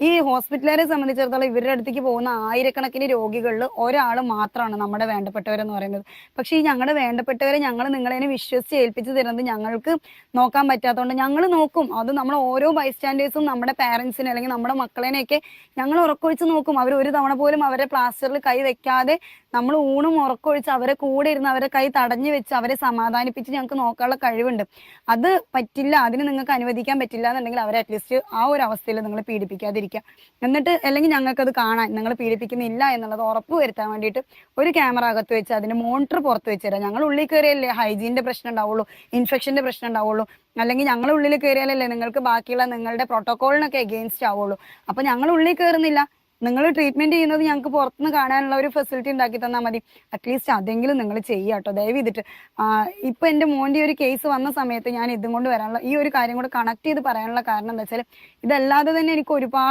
ഈ ഹോസ്പിറ്റലുകാരെ സംബന്ധിച്ചിടത്തോളം ഇവരുടെ അടുത്തേക്ക് പോകുന്ന ആയിരക്കണക്കിന് രോഗികളിൽ ഒരാൾ മാത്രമാണ് നമ്മുടെ വേണ്ടപ്പെട്ടവരെന്ന് പറയുന്നത്. പക്ഷേ ഈ ഞങ്ങളുടെ വേണ്ടപ്പെട്ടവരെ ഞങ്ങൾ നിങ്ങളതിനെ വിശ്വസിച്ച് ഏൽപ്പിച്ചു തരുന്നത് ഞങ്ങൾക്ക് നോക്കാൻ പറ്റാത്തതുകൊണ്ട് ഞങ്ങൾ നോക്കും. അത് നമ്മൾ ഓരോ ബൈസ്റ്റാൻഡേഴ്സും നമ്മുടെ പാരൻസിനെ അല്ലെങ്കിൽ നമ്മുടെ മക്കളെയൊക്കെ ഞങ്ങൾ ഉറക്കൊഴിച്ച് നോക്കും. അവർ ഒരു തവണ പോലും അവരുടെ പ്ലാസ്റ്ററിൽ കൈ വെക്കാതെ നമ്മൾ ഊണും ഉറക്കൊഴിച്ച് അവരെ കൂടെ ഇരുന്ന് അവരെ കൈ തടഞ്ഞു വെച്ച് അവരെ സമാധാനിപ്പിച്ച് ഞങ്ങൾക്ക് നോക്കാനുള്ള കഴിവുണ്ട്. അത് പറ്റില്ല, അതിന് നിങ്ങൾക്ക് അനുവദിക്കാൻ പറ്റില്ല എന്നുണ്ടെങ്കിൽ അവരെ അറ്റ്ലീസ്റ്റ് ആ ഒരു അവസ്ഥയിൽ നിങ്ങൾ പീഡിപ്പിക്കാതിരിക്കുക. എന്നിട്ട് അല്ലെങ്കിൽ ഞങ്ങൾക്കത് കാണാൻ നിങ്ങൾ പീഡിപ്പിക്കുന്നില്ല എന്നുള്ളത് ഉറപ്പ് വരുത്താൻ വേണ്ടിയിട്ട് ഒരു ക്യാമറ അകത്ത് വെച്ച് അതിന് മോണിറ്റർ പുറത്ത് വെച്ച് തരാം. ഞങ്ങൾ ഉള്ളിൽ കയറിയല്ലേ ഹൈജീനിന്റെ പ്രശ്നം ഉണ്ടാവുള്ളൂ, ഇൻഫെക്ഷന്റെ പ്രശ്നം ഉണ്ടാവുള്ളൂ. അല്ലെങ്കിൽ ഞങ്ങൾ ഉള്ളിൽ കയറിയാലല്ലേ നിങ്ങൾക്ക് ബാക്കിയുള്ള നിങ്ങളുടെ പ്രോട്ടോകോളിനൊക്കെ എഗെയിൻസ്റ്റ് ആവുള്ളൂ. അപ്പൊ ഞങ്ങൾ ഉള്ളിൽ കയറുന്നില്ല, നിങ്ങൾ ട്രീറ്റ്മെന്റ് ചെയ്യുന്നത് ഞങ്ങൾക്ക് പുറത്തുനിന്ന് കാണാനുള്ള ഒരു ഫെസിലിറ്റി ഉണ്ടാക്കി തന്നാൽ മതി. അറ്റ്ലീസ്റ്റ് അതെങ്കിലും നിങ്ങൾ ചെയ്യുക കേട്ടോ, ദയവ് ചെയ്തിട്ട്. ഇപ്പൊ എന്റെ മോന്റെ ഒരു കേസ് വന്ന സമയത്ത് ഞാൻ ഇതും കൊണ്ട് വരാനുള്ള ഈ ഒരു കാര്യം കൂടെ കണക്ട് ചെയ്ത് പറയാനുള്ള കാരണം എന്താ വെച്ചാൽ ഇതല്ലാതെ തന്നെ എനിക്ക് ഒരുപാട്